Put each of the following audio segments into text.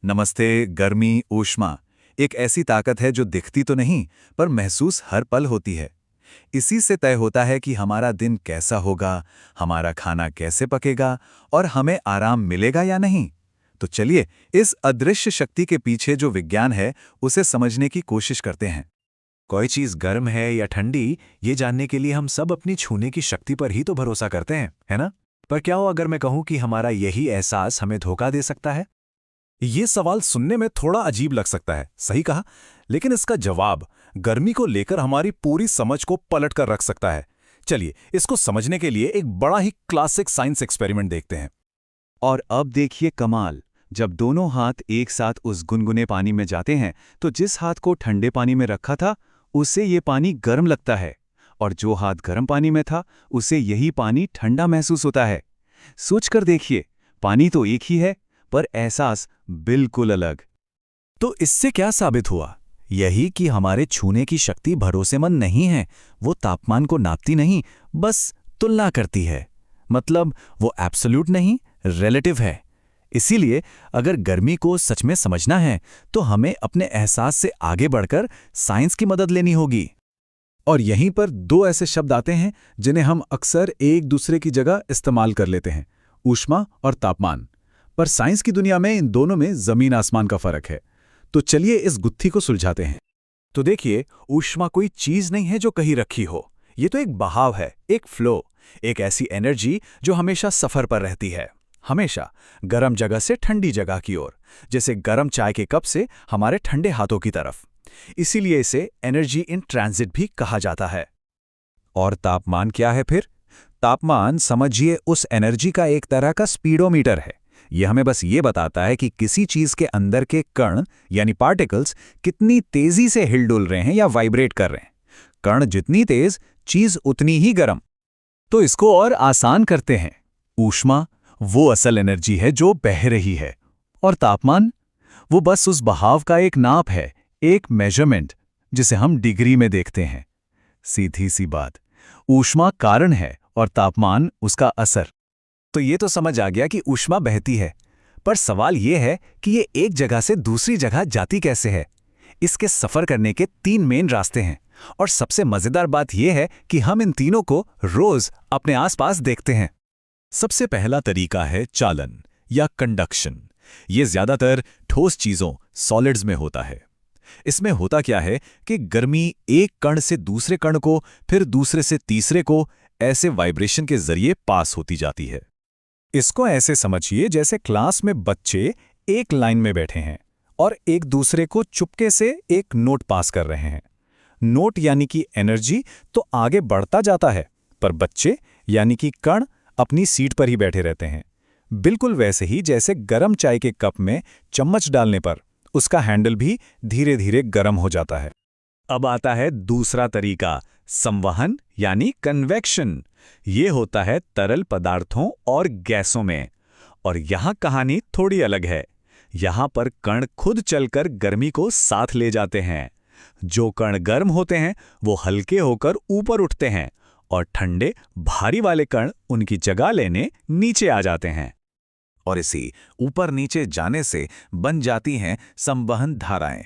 नमस्ते। गर्मी, ऊष्मा एक ऐसी ताकत है जो दिखती तो नहीं पर महसूस हर पल होती है। इसी से तय होता है कि हमारा दिन कैसा होगा, हमारा खाना कैसे पकेगा और हमें आराम मिलेगा या नहीं। तो चलिए इस अदृश्य शक्ति के पीछे जो विज्ञान है उसे समझने की कोशिश करते हैं। कोई चीज गर्म है या ठंडी, ये जानने के लिए हम सब अपनी छूने की शक्ति पर ही तो भरोसा करते हैं, है ना? पर क्या हो अगर मैं कहूं कि हमारा यही एहसास हमें धोखा दे सकता है? ये सवाल सुनने में थोड़ा अजीब लग सकता है, सही कहा, लेकिन इसका जवाब गर्मी को लेकर हमारी पूरी समझ को पलट कर रख सकता है। चलिए इसको समझने के लिए एक बड़ा ही क्लासिक साइंस एक्सपेरिमेंट देखते हैं। और अब देखिए कमाल, जब दोनों हाथ एक साथ उस गुनगुने पानी में जाते हैं तो जिस हाथ को ठंडे पानी में रखा था उसे ये पानी गर्म लगता है और जो हाथ गर्म पानी में था उसे यही पानी ठंडा महसूस होता है। सोचकर देखिए, पानी तो एक ही है पर एहसास बिल्कुल अलग। तो इससे क्या साबित हुआ? यही कि हमारे छूने की शक्ति भरोसेमंद नहीं है। वो तापमान को नापती नहीं, बस तुलना करती है। मतलब वो एब्सोल्यूट नहीं, रिलेटिव है। इसीलिए अगर गर्मी को सच में समझना है तो हमें अपने एहसास से आगे बढ़कर साइंस की मदद लेनी होगी। और यहीं पर दो ऐसे शब्द आते हैं जिन्हें हम अक्सर एक दूसरे की जगह इस्तेमाल कर लेते हैं, ऊष्मा और तापमान। पर साइंस की दुनिया में इन दोनों में जमीन आसमान का फर्क है। तो चलिए इस गुत्थी को सुलझाते हैं। तो देखिए, ऊष्मा कोई चीज नहीं है जो कहीं रखी हो। ये तो एक बहाव है, एक फ्लो, एक ऐसी एनर्जी जो हमेशा सफर पर रहती है। हमेशा गर्म जगह से ठंडी जगह की ओर, जैसे गर्म चाय के कप से हमारे ठंडे हाथों की तरफ। इसीलिए इसे एनर्जी इन ट्रांजिट भी कहा जाता है। और तापमान क्या है फिर? तापमान समझिए उस एनर्जी का एक तरह का स्पीडोमीटर है। यह हमें बस ये बताता है कि किसी चीज के अंदर के कण यानी पार्टिकल्स कितनी तेजी से हिलडुल रहे हैं या वाइब्रेट कर रहे हैं। कण जितनी तेज, चीज उतनी ही गर्म। तो इसको और आसान करते हैं। ऊष्मा वो असल एनर्जी है जो बह रही है और तापमान वो बस उस बहाव का एक नाप है, एक मेजरमेंट, जिसे हम डिग्री में देखते हैं। सीधी सी बात, ऊष्मा कारण है और तापमान उसका असर। तो ये तो समझ आ गया कि ऊष्मा बहती है, पर सवाल ये है कि ये एक जगह से दूसरी जगह जाती कैसे है। इसके सफर करने के 3 मेन रास्ते हैं और सबसे मजेदार बात यह है कि हम इन तीनों को रोज अपने आसपास देखते हैं। सबसे पहला तरीका है चालन या कंडक्शन। ये ज्यादातर ठोस चीजों, सॉलिड्स में होता है। इसमें होता क्या है कि गर्मी एक कण से दूसरे कण को, फिर दूसरे से तीसरे को ऐसे वाइब्रेशन के जरिए पास होती जाती है। इसको ऐसे समझिए जैसे क्लास में बच्चे एक लाइन में बैठे हैं और एक दूसरे को चुपके से एक नोट पास कर रहे हैं। नोट यानी कि एनर्जी तो आगे बढ़ता जाता है, पर बच्चे यानी कि कण अपनी सीट पर ही बैठे रहते हैं। बिल्कुल वैसे ही जैसे गर्म चाय के कप में चम्मच डालने पर उसका हैंडल भी धीरे धीरे गर्म हो जाता है। अब आता है दूसरा तरीका, संवहन यानी कन्वेक्शन। ये होता है तरल पदार्थों और गैसों में। और यहां कहानी थोड़ी अलग है। यहां पर कण खुद चलकर गर्मी को साथ ले जाते हैं। जो कण गर्म होते हैं वो हल्के होकर ऊपर उठते हैं और ठंडे भारी वाले कण उनकी जगह लेने नीचे आ जाते हैं। और इसी ऊपर नीचे जाने से बन जाती हैं संवहन धाराएं।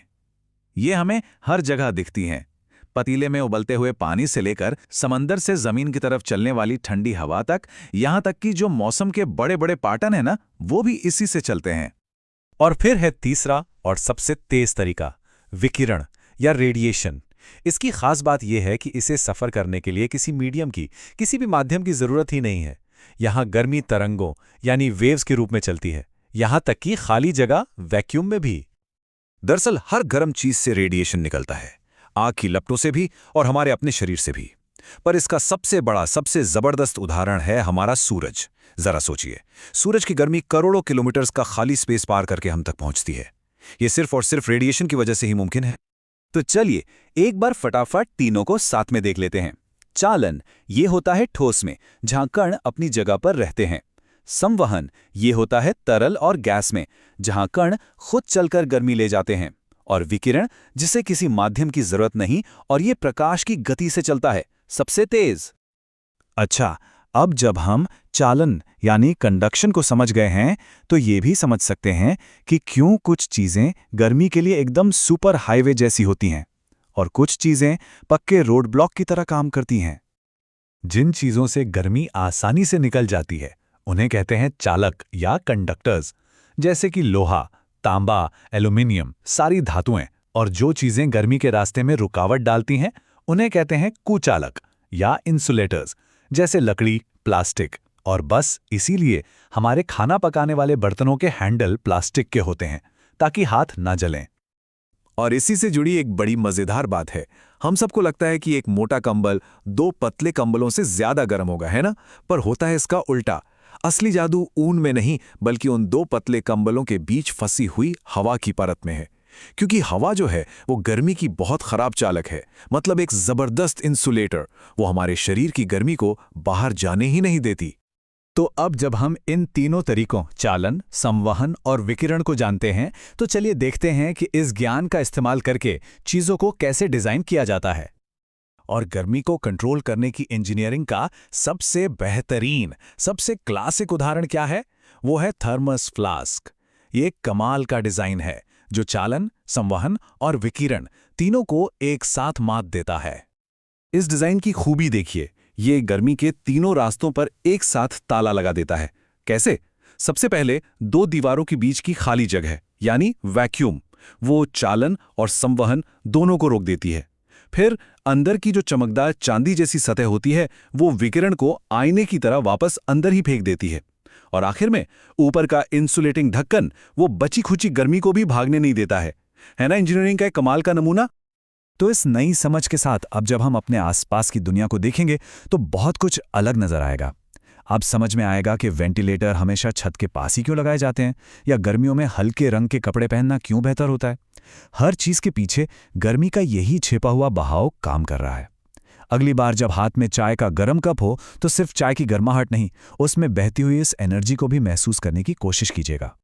ये हमें हर जगह दिखती हैं। पतीले में उबलते हुए पानी से लेकर समंदर से जमीन की तरफ चलने वाली ठंडी हवा तक, यहां तक कि जो मौसम के बड़े बड़े पैटर्न है ना, वो भी इसी से चलते हैं। और फिर है तीसरा और सबसे तेज तरीका, विकिरण या रेडिएशन। इसकी खास बात यह है कि इसे सफर करने के लिए किसी मीडियम की, किसी भी माध्यम की जरूरत ही नहीं है। यहां गर्मी तरंगों यानी वेव्स के रूप में चलती है, यहां तक कि खाली जगह वैक्यूम में भी। दरअसल हर गर्म चीज से रेडिएशन निकलता है, आग की लपटों से भी और हमारे अपने शरीर से भी। पर इसका सबसे बड़ा, सबसे जबरदस्त उदाहरण है हमारा सूरज। जरा सोचिए, सूरज की गर्मी करोड़ों किलोमीटर्स का खाली स्पेस पार करके हम तक पहुंचती है। यह सिर्फ और सिर्फ रेडिएशन की वजह से ही मुमकिन है। तो चलिए एक बार फटाफट तीनों को साथ में देख लेते हैं। चालन ये होता है ठोस में, जहां कण अपनी जगह पर रहते हैं। संवहन ये होता है तरल और गैस में, जहां कण खुद चलकर गर्मी ले जाते हैं। और विकिरण, जिसे किसी माध्यम की जरूरत नहीं और ये प्रकाश की गति से चलता है, सबसे तेज। अच्छा, अब जब हम चालन यानी कंडक्शन को समझ गए हैं तो ये भी समझ सकते हैं कि क्यों कुछ चीज़ें गर्मी के लिए एकदम सुपर हाईवे जैसी होती हैं और कुछ चीज़ें पक्के रोड ब्लॉक की तरह काम करती हैं। जिन चीजों से गर्मी आसानी से निकल जाती है उन्हें कहते हैं चालक या कंडक्टर्स, जैसे कि लोहा, तांबा, एल्यूमिनियम, सारी धातुएं। और जो चीजें गर्मी के रास्ते में रुकावट डालती हैं उन्हें कहते हैं कुचालक या इंसुलेटर्स, जैसे लकड़ी, प्लास्टिक। और बस इसीलिए हमारे खाना पकाने वाले बर्तनों के हैंडल प्लास्टिक के होते हैं ताकि हाथ ना जलें। और इसी से जुड़ी एक बड़ी मजेदार बात है, हम सबको लगता है कि एक मोटा कंबल 2 पतले कंबलों से ज्यादा गर्म होगा, है ना? पर होता है इसका उल्टा। असली जादू ऊन में नहीं बल्कि उन 2 पतले कंबलों के बीच फंसी हुई हवा की परत में है। क्योंकि हवा जो है वो गर्मी की बहुत खराब चालक है, मतलब एक जबरदस्त इंसुलेटर। वो हमारे शरीर की गर्मी को बाहर जाने ही नहीं देती। तो अब जब हम इन तीनों तरीकों चालन, संवहन और विकिरण को जानते हैं तो चलिए देखते हैं कि इस ज्ञान का इस्तेमाल करके चीजों को कैसे डिजाइन किया जाता है। और गर्मी को कंट्रोल करने की इंजीनियरिंग का सबसे बेहतरीन, सबसे क्लासिक उदाहरण क्या है? वो है थर्मस फ्लास्क। ये एक कमाल का डिजाइन है जो चालन, संवहन और विकिरण तीनों को एक साथ मात देता है। इस डिजाइन की खूबी देखिए, ये गर्मी के तीनों रास्तों पर एक साथ ताला लगा देता है। कैसे? सबसे पहले 2 दीवारों के बीच की खाली जगह यानी वैक्यूम, वो चालन और संवहन दोनों को रोक देती है। फिर अंदर की जो चमकदार चांदी जैसी सतह होती है वो विकिरण को आईने की तरह वापस अंदर ही फेंक देती है। और आखिर में ऊपर का इंसुलेटिंग ढक्कन वो बची खुची गर्मी को भी भागने नहीं देता है ना? इंजीनियरिंग का एक कमाल का नमूना। तो इस नई समझ के साथ अब जब हम अपने आसपास की दुनिया को देखेंगे तो बहुत कुछ अलग नजर आएगा। अब समझ में आएगा कि वेंटिलेटर हमेशा छत के पास ही क्यों लगाए जाते हैं, या गर्मियों में हल्के रंग के कपड़े पहनना क्यों बेहतर होता है। हर चीज के पीछे गर्मी का यही छिपा हुआ बहाव काम कर रहा है। अगली बार जब हाथ में चाय का गर्म कप हो तो सिर्फ चाय की गर्माहट नहीं, उसमें बहती हुई इस एनर्जी को भी महसूस करने की कोशिश कीजिएगा।